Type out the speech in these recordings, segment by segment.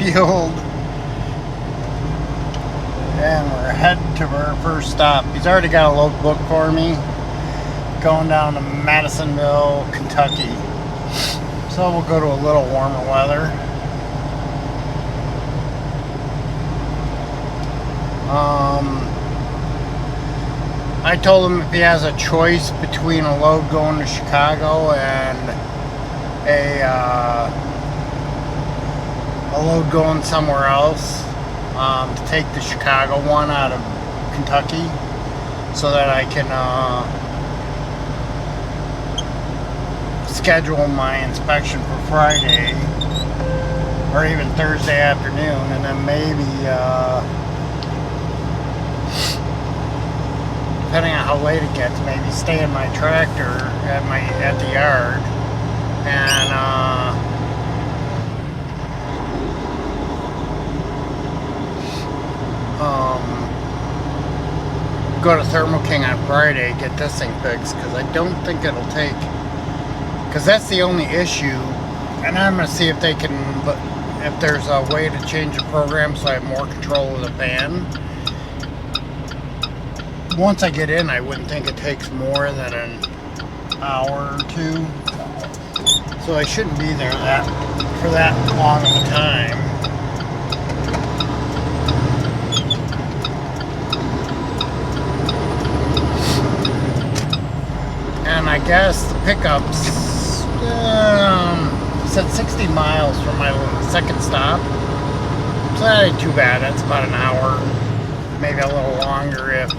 field. And we're heading to our first stop. He's already got a load booked for me. Going down to Madisonville, Kentucky. So we'll go to a little warmer weather. I told him if he has a choice between a load going to Chicago and a load going somewhere else, to take the Chicago one out of Kentucky so that I can schedule my inspection for Friday or even Thursday afternoon, and then maybe depending on how late it gets, maybe stay in my tractor at the yard and go to Thermo King on Friday, get this thing fixed, because I don't think it'll take, because that's the only issue. And I'm going to see if they can, if there's a way to change the program so I have more control of the fan. Once I get in, I wouldn't think it takes more than an hour or two. So I shouldn't be there for that long of a time. And I guess the pickups said 60 miles from my second stop. So that ain't too bad. That's about an hour. Maybe a little longer if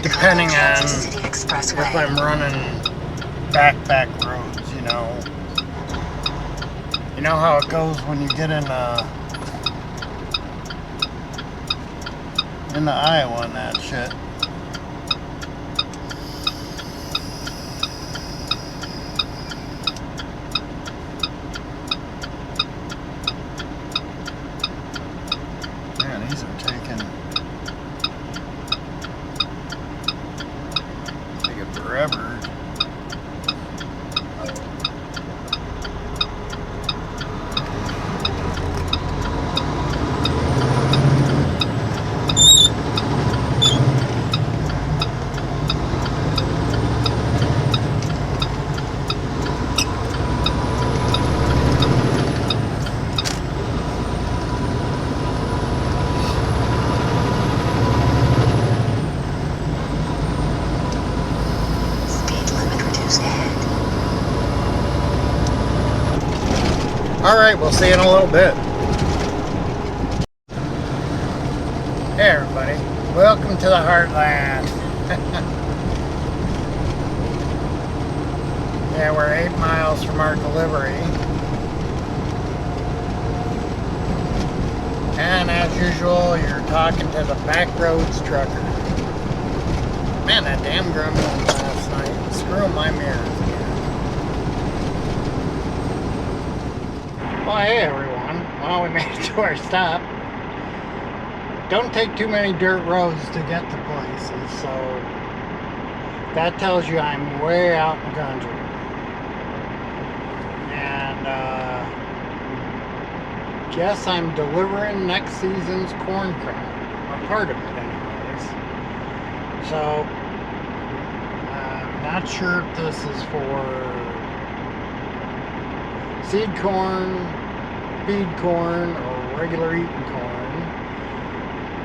depending on if I'm running back roads, you know. You know how it goes when you get in the Iowa and that shit. Forever. Alright, we'll see you in a little bit. Hey everybody, welcome to the Heartland. Yeah, we're 8 miles from our delivery. And as usual, you're talking to the backroads trucker. Man, that damn gremlin last night. Screw my mirrors. Well, hey everyone. Well, we made it to our stop. Don't take too many dirt roads to get to places, so that tells you I'm way out in the country. And guess I'm delivering next season's corn crop, or part of it anyways. So I'm not sure if this is for seed corn, feed corn, or regular eating corn,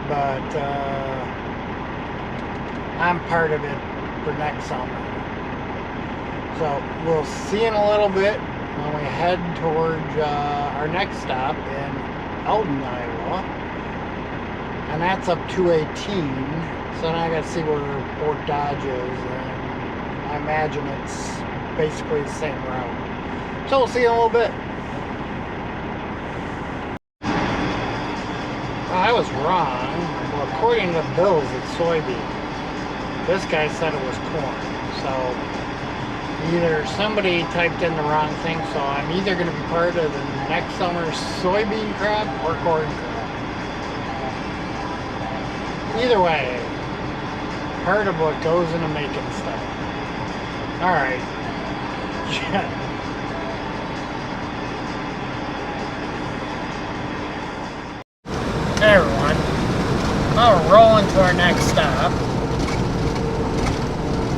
but I'm part of it for next summer. So we'll see in a little bit when we head towards our next stop in Eldon, Iowa, and that's up 218. So now I got to see where Fort Dodge is, and I imagine it's basically the same route. So we'll see you in a little bit. Well, I was wrong. Well, according to the bills, it's soybean. This guy said it was corn. So either somebody typed in the wrong thing, so I'm either going to be part of the next summer's soybean crop or corn crop. Either way, part of what goes into making stuff. Alright. Now we're rolling to our next stop.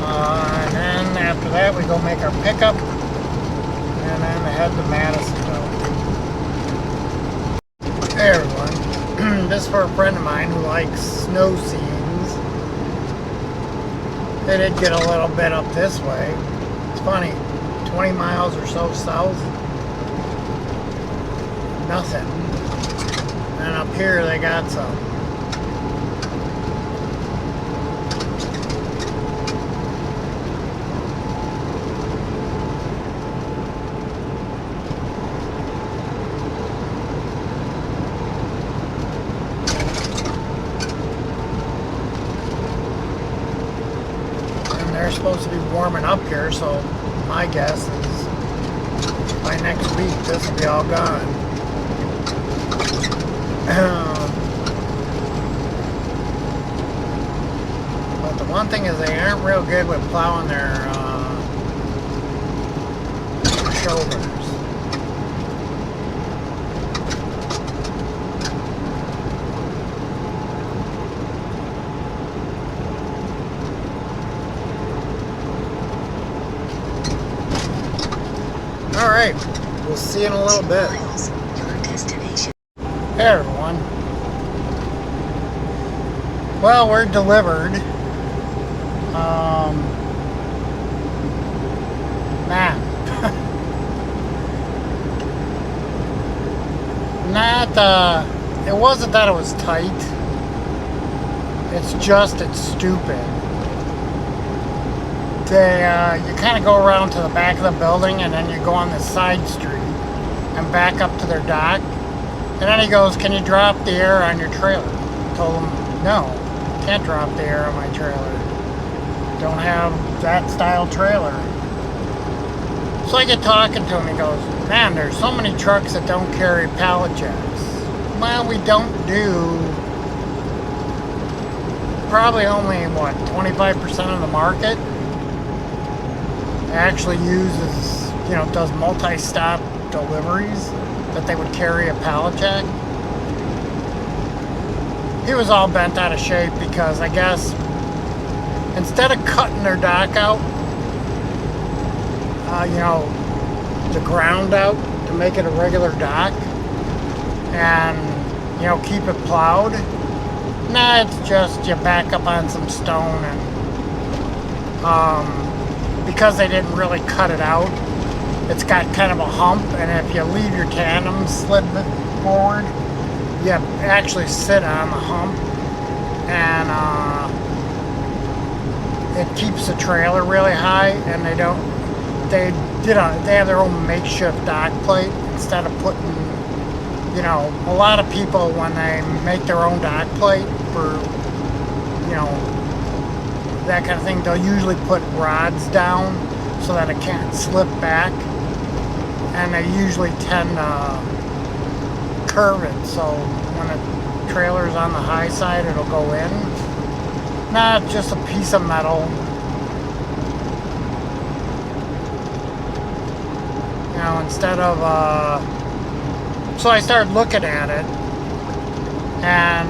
And then after that we go make our pickup. And then head to Madisonville. Hey everyone. This is for a friend of mine who likes snow scenes. They did get a little bit up this way. It's funny, 20 miles or so south, nothing. And up here they got some. They're supposed to be warming up here, so my guess is by next week this will be all gone. But the one thing is they aren't real good with plowing their shoulders. Alright, we'll see you in a little bit. Hey everyone. Well, we're delivered. Man. It wasn't that it was tight. It's just, it's stupid. You kind of go around to the back of the building and then you go on the side street and back up to their dock. And then he goes, can you drop the air on your trailer? I told him, no, can't drop the air on my trailer. Don't have that style trailer. So I get talking to him, he goes, man, there's so many trucks that don't carry pallet jacks. Well, we don't do, probably only, what, 25% of the market actually uses, you know, does multi-stop deliveries that they would carry a pallet jack. He was all bent out of shape because I guess instead of cutting their dock out, you know, the ground out to make it a regular dock and, you know, keep it plowed, nah, it's just you back up on some stone and because they didn't really cut it out, it's got kind of a hump, and if you leave your tandem slid forward, you actually sit on the hump, and it keeps the trailer really high. And they have their own makeshift dock plate instead of putting, you know, a lot of people when they make their own dock plate for, you know, that kind of thing, they'll usually put rods down so that it can't slip back, and they usually tend to curve it so when the trailer's on the high side it'll go in. Not just a piece of metal, you know, instead of so I started looking at it, and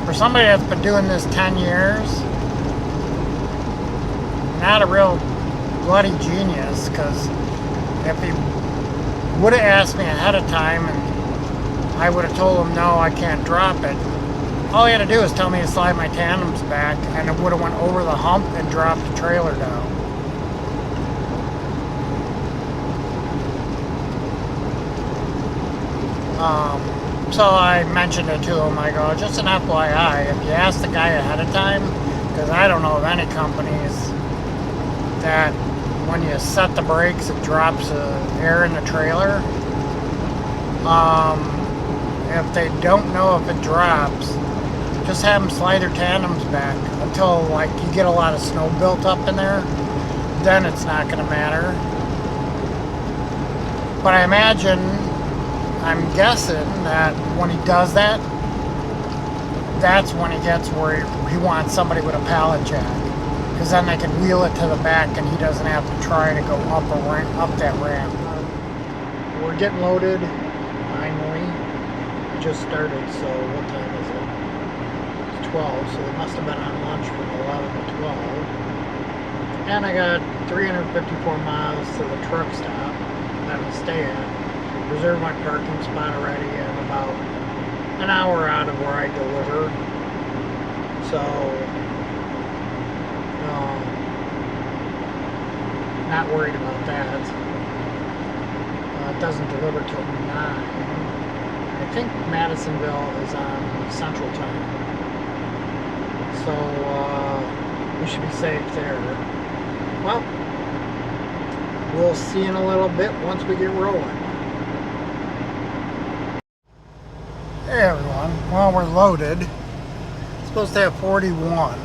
for somebody that's been doing this 10 years, not a real bloody genius, because if he would have asked me ahead of time and I would have told him no, I can't drop it, all he had to do is tell me to slide my tandems back and it would have went over the hump and dropped the trailer down. So I mentioned it to him. I go, just an FYI, if you ask the guy ahead of time, because I don't know of any companies that when you set the brakes it drops air in the trailer. If they don't know if it drops, just have them slide their tandems back until like you get a lot of snow built up in there. Then it's not going to matter. But I imagine, I'm guessing that when he does that, that's when he gets where he wants somebody with a pallet jack. Because then they can wheel it to the back and he doesn't have to try to go up that ramp. We're getting loaded, finally. It just started, so what time is it? 12, so they must have been on lunch from 11 to 12. And I got 354 miles to the truck stop that I'm stay at. Reserved my parking spot already and about an hour out of where I delivered. So, not worried about that. It doesn't deliver till 9. I think Madisonville is on Central Time. So, we should be safe there. Well, we'll see in a little bit once we get rolling. Hey everyone, well, we're loaded. It's supposed to have 41.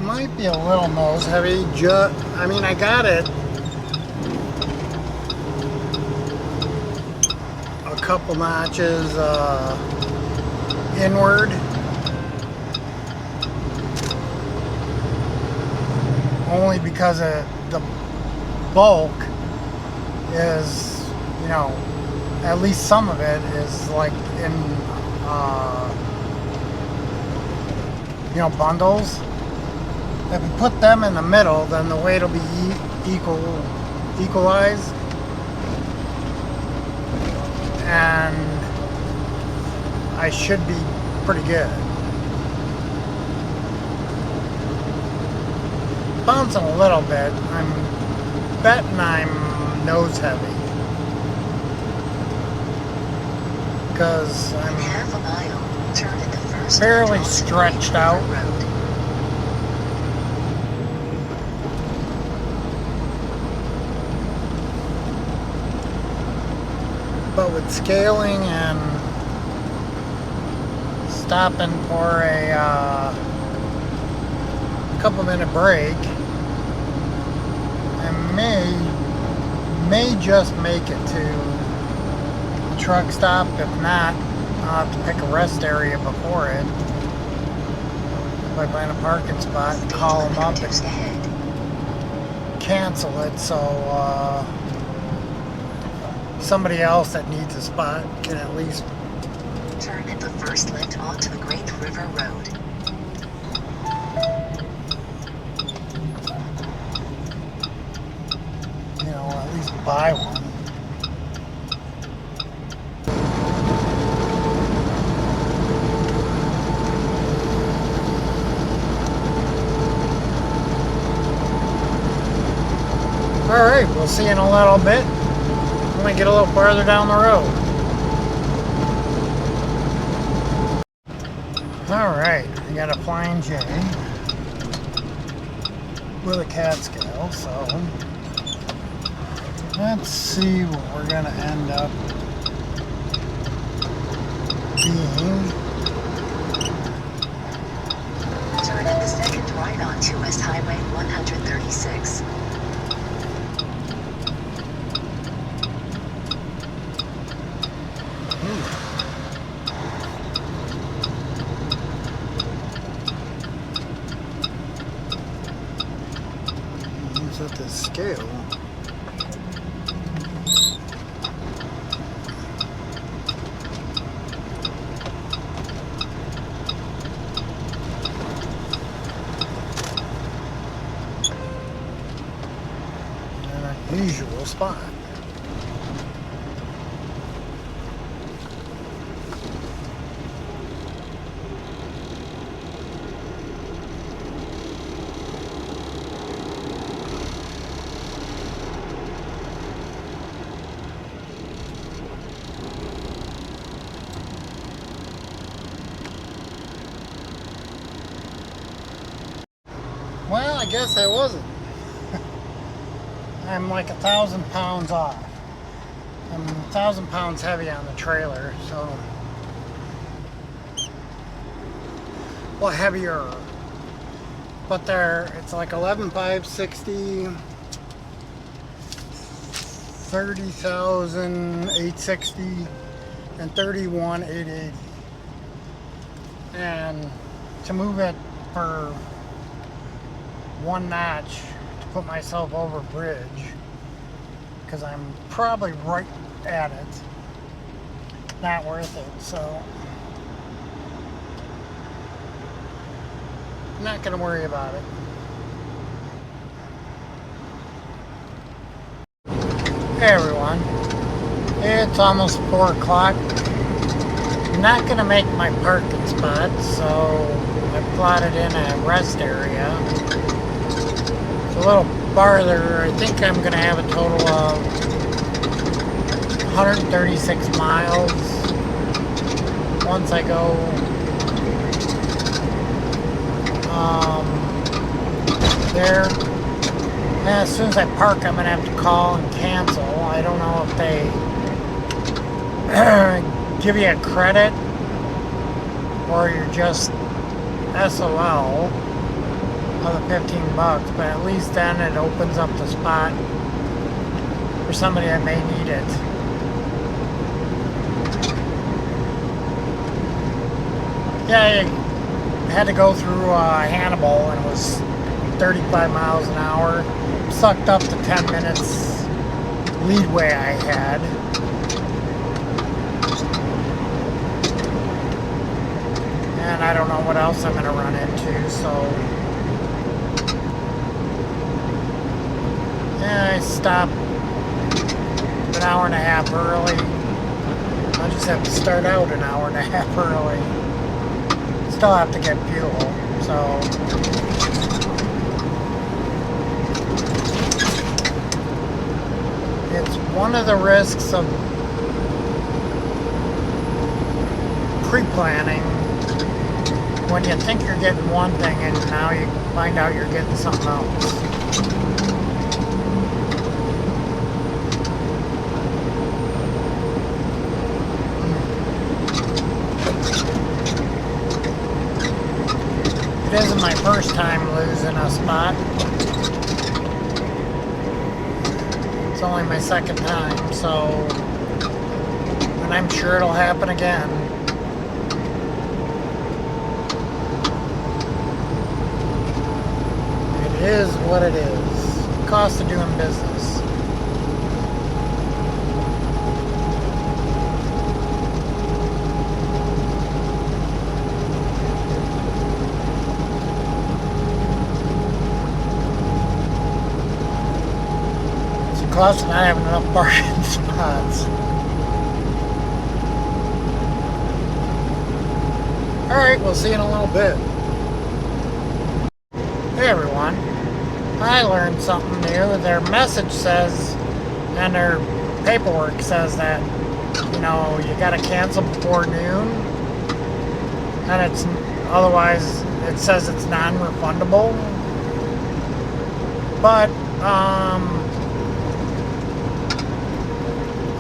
Might be a little nose heavy. I mean, I got it a couple notches inward. Only because the bulk is, you know, at least some of it is like in, you know, bundles. If you put them in the middle, then the weight will be equalized, and I should be pretty good. Bouncing a little bit. I'm betting I'm nose heavy because I'm half a mile. Turn at the first fairly stretched out. But with scaling and stopping for a couple minute break, I may just make it to the truck stop. If not, I'll have to pick a rest area before it. If I find a parking spot, and call them up and cancel it, so somebody else that needs a spot can at least turn at the first left onto the Great River Road. You know, at least buy one. Alright, we'll see you in a little bit. I'm going to get a little farther down the road. Alright, I got a Flying J with a cat scale, so let's see what we're going to end up being. Turn at the second right onto West Highway 136. At the scale. An unusual spot. Well, I guess I wasn't. I'm like 1,000 pounds off. I'm 1,000 pounds heavy on the trailer, so, well, heavier. But it's like 11,560, 30,860, and 31,880. And to move it for one notch to put myself over bridge, because I'm probably right at it, not worth it. So I'm not going to worry about it. Hey everyone, it's almost 4 o'clock. I'm not going to make my parking spot, so I plotted in a rest area. It's a little farther. I think I'm going to have a total of 136 miles once I go there. And as soon as I park, I'm going to have to call and cancel. I don't know if they give you a credit or you're just SOL of the 15 bucks, but at least then it opens up the spot for somebody that may need it. Yeah, I had to go through Hannibal, and it was 35 miles an hour. Sucked up the 10 minutes leadway I had. And I don't know what else I'm going to run into, so yeah, I stopped an hour and a half early. I just have to start out an hour and a half early. Still have to get fuel, so it's one of the risks of pre-planning, when you think you're getting one thing and now you find out you're getting something else. It isn't my first time losing a spot. It's only my second time, so, and I'm sure it'll happen again. It is what it is. Cost of doing business. Cost of not having enough parking spots. Alright, we'll see you in a little bit. Hey everyone, I learned something new. Their message says, and their paperwork says that, you know, you gotta cancel before noon, and it's, otherwise it says it's non-refundable. But,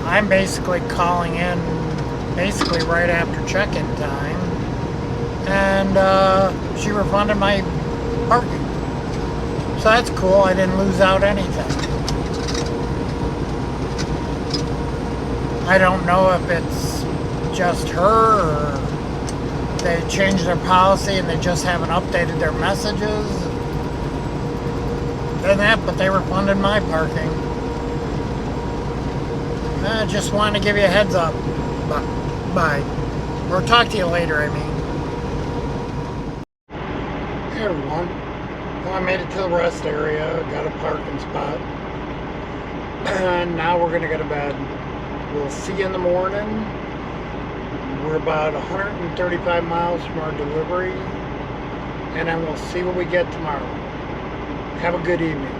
I'm basically calling in basically right after check-in time, and she refunded my parking. So that's cool. I didn't lose out anything. I don't know if it's just her or they changed their policy and they just haven't updated their messages and that, but they refunded my parking. I just wanted to give you a heads up. Bye. Or talk to you later, I mean. Hey everyone. Well, I made it to the rest area. Got a parking spot. And now we're going to go to bed. We'll see you in the morning. We're about 135 miles from our delivery. And then we'll see what we get tomorrow. Have a good evening.